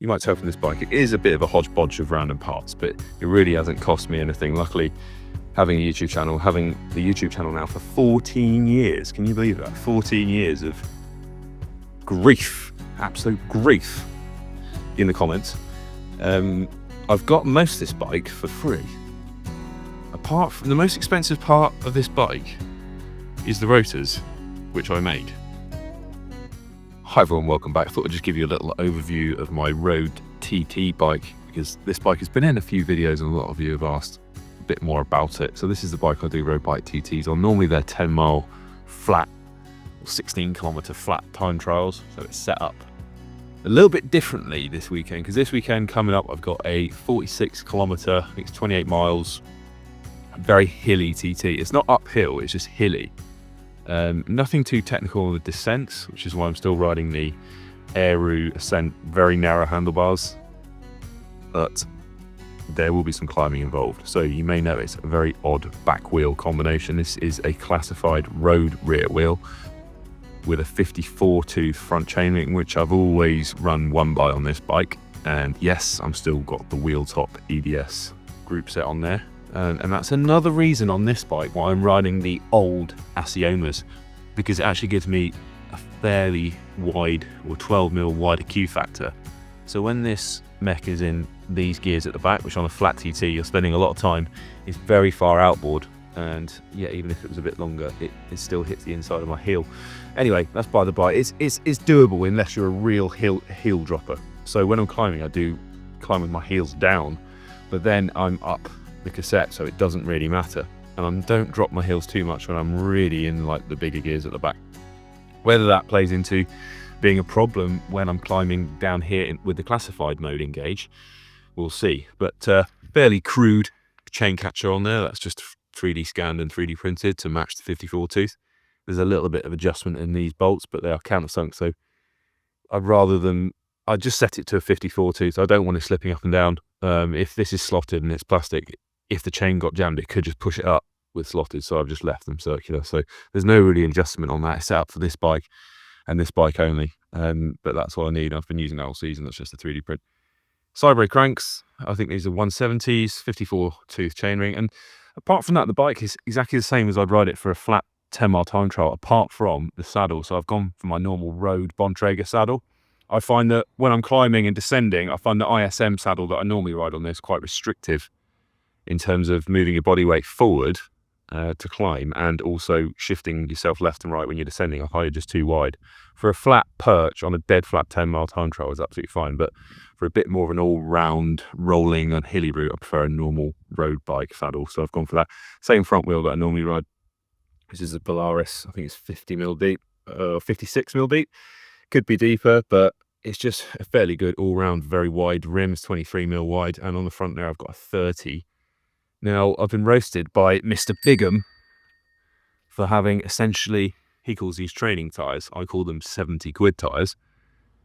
you might tell from this bike, it is a bit of a hodgepodge of random parts, but it really hasn't cost me anything. Luckily, having the YouTube channel now for 14 years. Can you believe that? 14 years of grief, absolute grief in the comments. I've got most of this bike for free. Apart from the most expensive part of this bike is the rotors, which I made. Hi everyone, welcome back. I thought I'd just give you a little overview of my road TT bike, because this bike has been in a few videos and a lot of you have asked a bit more about it. So this is the bike I do road bike TTs on. Normally they're 10-mile flat or 16-kilometer flat time trials, so it's set up a little bit differently this weekend, because this weekend coming up I've got a 46-kilometer, I think it's 28 miles, very hilly TT. It's not uphill, it's just hilly. Nothing too technical on the descents, which is why I'm still riding the Aeroo Ascent, very narrow handlebars, but there will be some climbing involved. So you may notice a very odd back wheel combination. This is a classified road rear wheel with a 54 tooth front chainring, which I've always run one by on this bike. And yes, I'm still got the wheel top EDS group set on there. And that's another reason on this bike why I'm riding the old Ascents, because it actually gives me a fairly wide, or 12mm wider Q factor. So when this mech is in these gears at the back, which on a flat TT you're spending a lot of time, it's very far outboard, and yeah, even if it was a bit longer, it still hits the inside of my heel. Anyway, that's by the by. It's doable unless you're a real heel dropper. So when I'm climbing, I do climb with my heels down, but then I'm up the cassette, so it doesn't really matter, and I don't drop my heels too much when I'm really in like the bigger gears at the back. Whether that plays into being a problem when I'm climbing down here with the classified mode engage, we'll see. But fairly crude chain catcher on there. That's just 3D scanned and 3D printed to match the 54 tooth. There's a little bit of adjustment in these bolts, but they are countersunk, so I just set it to a 54 tooth. I don't want it slipping up and down. If this is slotted and it's plastic, if the chain got jammed, it could just push it up with slotted, so I've just left them circular. So there's no really adjustment on that. It's set up for this bike and this bike only, but that's what I need. I've been using that all season. That's just a 3D print. Side cranks, I think these are 170s, 54 tooth chainring, and apart from that, the bike is exactly the same as I'd ride it for a flat 10-mile time trial, apart from the saddle. So I've gone for my normal road Bontrager saddle. I find that when I'm climbing and descending, I find the ISM saddle that I normally ride on this quite restrictive in terms of moving your body weight forward to climb, and also shifting yourself left and right when you're descending. I find it just too wide. For a flat perch on a dead flat 10-mile time trial is absolutely fine, but for a bit more of an all-round rolling and hilly route, I prefer a normal road bike saddle. So I've gone for that same front wheel that I normally ride. This is a Polaris, I think it's 50mm deep, 56mm deep. Could be deeper, but it's just a fairly good all-round, very wide rim. It's 23mm wide, and on the front there I've got a 30. Now, I've been roasted by Mr. Bigham for having essentially, he calls these training tyres, I call them 70 quid tyres.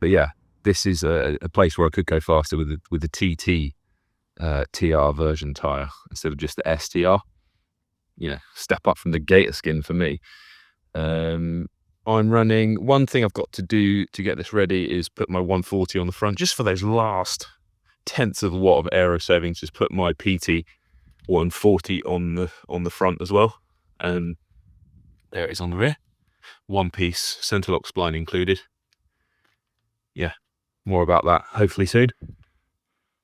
But yeah, this is a place where I could go faster with the TT TR version tyre instead of just the STR. You know, step up from the gator skin for me. I'm running, one thing I've got to do to get this ready is put my 140 on the front, just for those last tenths of a watt of aero savings. Just put my PT 140 on the front as well, and there it is on the rear. One piece center lock spline included. Yeah, more about that hopefully soon.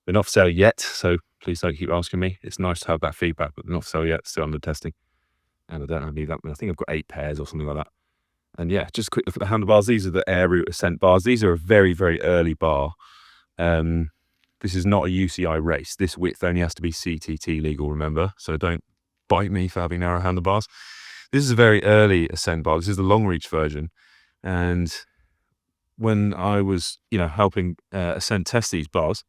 They're not for sale yet, so please don't keep asking me. It's nice to have that feedback, but they're not for sale yet, still under testing. And I don't have that. I think I've got 8 pairs or something like that. And yeah, just a quick look at the handlebars. These are the Aeroo Ascent bars. These are a very, very early bar. This is not a UCI race. This width only has to be CTT legal, remember? So don't bite me for having narrow handlebars. This is a very early Ascent bar. This is the long reach version. And when I was, helping Ascent test these bars,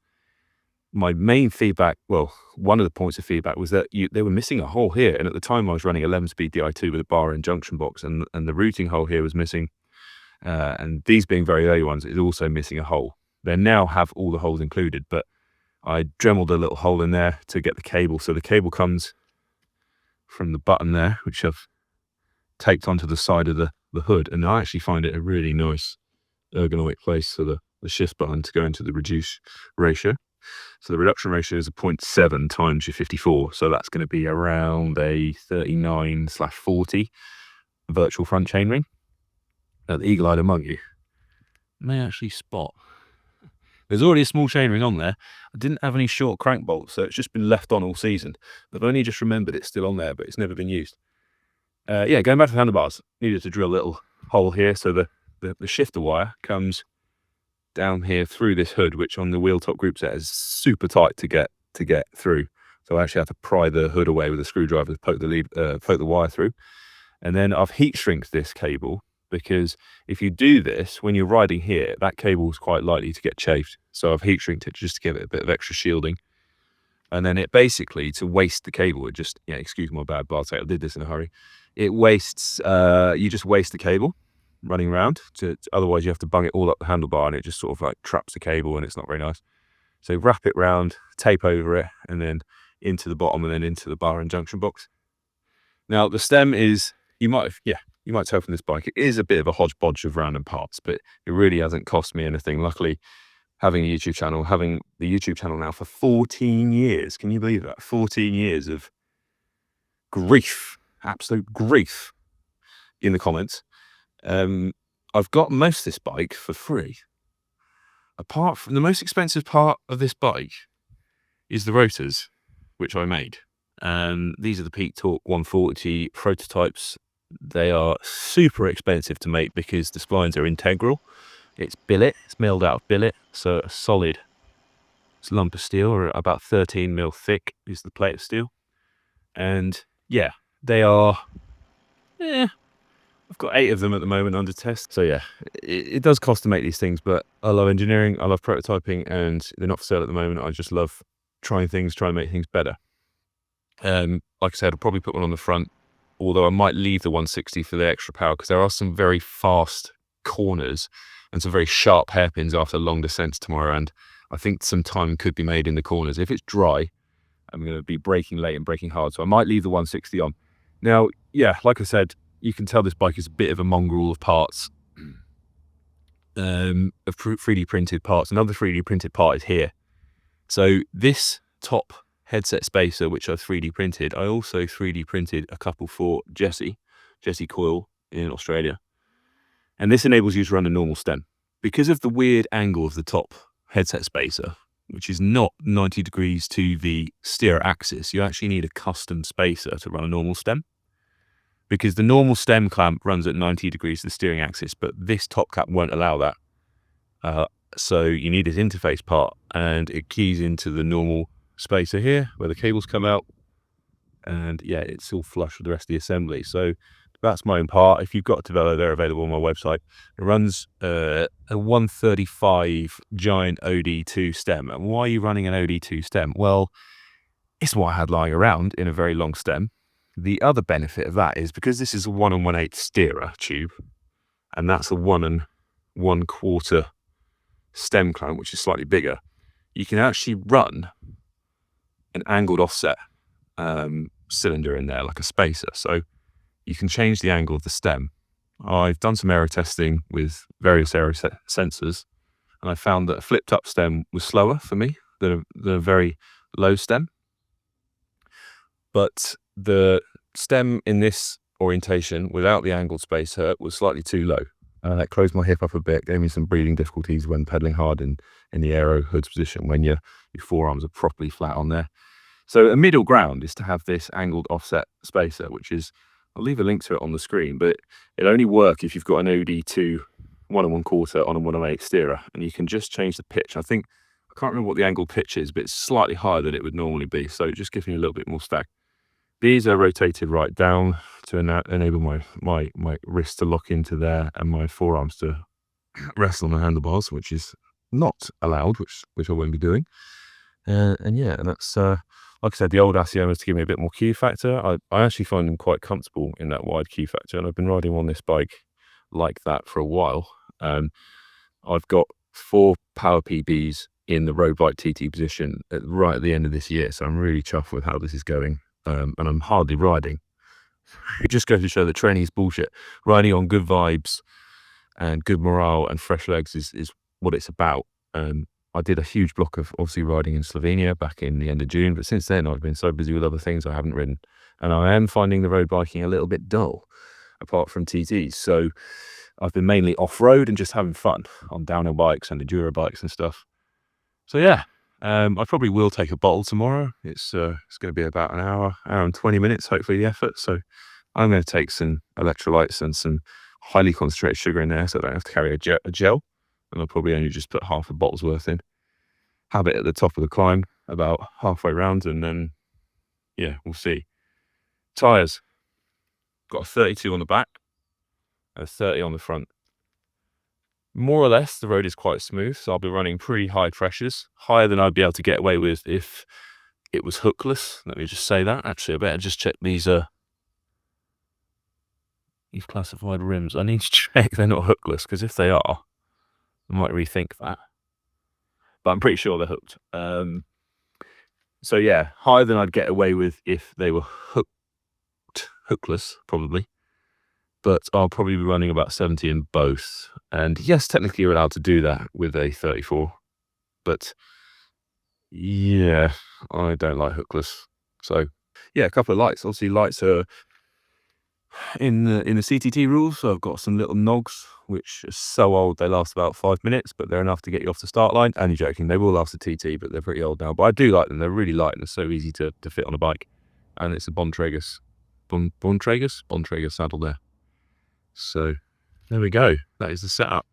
my main feedback, well, one of the points of feedback was that they were missing a hole here. And at the time I was running 11-speed Di2 with a bar and junction box, and the routing hole here was missing. And these being very early ones, is also missing a hole. They now have all the holes included, but I dremeled a little hole in there to get the cable. So the cable comes from the button there, which I've taped onto the side of the hood. And I actually find it a really nice ergonomic place for the the shift button to go into the reduce ratio. So the reduction ratio is a 0.7 times your 54. So that's going to be around a 39/40 virtual front chainring. Now the eagle-eyed among you may actually spot there's already a small chainring on there. I didn't have any short crank bolts, so it's just been left on all season. I've only just remembered it's still on there, but it's never been used. Yeah, going back to the handlebars, needed to drill a little hole here so the shifter wire comes down here through this hood, which on the wheel top group set is super tight to get through. So I actually have to pry the hood away with a screwdriver to poke the wire through. And then I've heat shrinked this cable, because if you do this when you're riding here, that cable is quite likely to get chafed. So I've heat shrinked it just to give it a bit of extra shielding. And then it basically, to waste the cable, it just, yeah, excuse my bad bartake, I did this in a hurry. It wastes, you just waste the cable running around. Otherwise you have to bung it all up the handlebar and it just sort of like traps the cable and it's not very nice. So wrap it round, tape over it, and then into the bottom and then into the bar and junction box. Now the stem is, you might tell from this bike, it is a bit of a hodgepodge of random parts, but it really hasn't cost me anything. Luckily, having the YouTube channel now for 14 years. Can you believe that? 14 years of grief, absolute grief in the comments. I've got most of this bike for free. Apart from the most expensive part of this bike is the rotors, which I made. And these are the Peak Torque 140 prototypes. They are super expensive to make because the splines are integral. It's billet, it's milled out of billet, so a solid lump of steel, or about 13 mil thick is the plate of steel. And yeah, they are, I've got 8 of them at the moment under test. So yeah, it does cost to make these things, but I love engineering, I love prototyping, and they're not for sale at the moment. I just love trying to make things better. Like I said, I'll probably put one on the front, although I might leave the 160 for the extra power, because there are some very fast corners and some very sharp hairpins after long descents tomorrow, and I think some time could be made in the corners. If it's dry, I'm going to be braking late and braking hard, so I might leave the 160 on. Now, yeah, like I said, you can tell this bike is a bit of a mongrel of parts, of 3D printed parts. Another 3D printed part is here. So this top headset spacer, which I 3D printed, I also 3D printed a couple for Jesse Coyle in Australia. And this enables you to run a normal stem. Because of the weird angle of the top headset spacer, which is not 90 degrees to the steer axis, you actually need a custom spacer to run a normal stem. Because the normal stem clamp runs at 90 degrees to the steering axis, but this top cap won't allow that. So you need this interface part, and it keys into the normal spacer here, where the cables come out. And yeah, it's all flush with the rest of the assembly. So that's my own part. If you've got a Devello, they're available on my website. It runs a 135 giant OD2 stem. And why are you running an OD2 stem? Well, it's what I had lying around in a very long stem. The other benefit of that is because this is a 1 1/8 steerer tube, and that's a 1 1/4 stem clamp, which is slightly bigger, you can actually run an angled offset cylinder in there, like a spacer. So you can change the angle of the stem. I've done some aero testing with various aero sensors, and I found that a flipped up stem was slower for me than a very low stem. But the stem in this orientation without the angled spacer was slightly too low. That closed my hip up a bit, gave me some breathing difficulties when pedaling hard in the Aeroo hood's position, when your forearms are properly flat on there. So a middle ground is to have this angled offset spacer, which is, I'll leave a link to it on the screen, but it'll only work if you've got an OD2 1 1/4 on a 1 1/8 steerer, and you can just change the pitch. I can't remember what the angled pitch is, but it's slightly higher than it would normally be, so it just gives me a little bit more stag. These are rotated right down to enable my wrist to lock into there and my forearms to rest on the handlebars, which is not allowed, which I won't be doing. And yeah, and that's like I said, the old Ascent to give me a bit more key factor. I actually find them quite comfortable in that wide key factor, and I've been riding on this bike like that for a while. I've got 4 power PBs in the road bike TT position right at the end of this year, so I'm really chuffed with how this is going, and I'm hardly riding. It just goes to show that training is bullshit. Riding on good vibes and good morale and fresh legs is what it's about. I did a huge block of obviously riding in Slovenia back in the end of June, but since then I've been so busy with other things I haven't ridden, and I am finding the road biking a little bit dull, apart from TTs. So I've been mainly off-road and just having fun on downhill bikes and enduro bikes and stuff. So yeah, I probably will take a bottle tomorrow. It's going to be about an hour and 20 minutes, hopefully the effort. So I'm going to take some electrolytes and some highly concentrated sugar in there so I don't have to carry a gel. And I'll probably only just put half a bottle's worth in. Have it at the top of the climb about halfway round, and then, yeah, we'll see. Tyres. Got a 32 on the back and a 30 on the front. More or less, the road is quite smooth, so I'll be running pretty high pressures, higher than I'd be able to get away with if it was hookless. Let me just say that. Actually, I better just check these classified rims. I need to check they're not hookless, because if they are, I might rethink that. But I'm pretty sure they're hooked. So yeah, higher than I'd get away with if they were hookless, probably. But I'll probably be running about 70 in both. And yes, technically you're allowed to do that with a 34. But yeah, I don't like hookless. So yeah, a couple of lights. Obviously lights are in the CTT rules. So I've got some little nogs, which are so old they last about 5 minutes, but they're enough to get you off the start line. And you're joking, they will last a TT, but they're pretty old now. But I do like them. They're really light and they're so easy to fit on a bike. And it's a Bontrager saddle there. So there we go. That is the setup.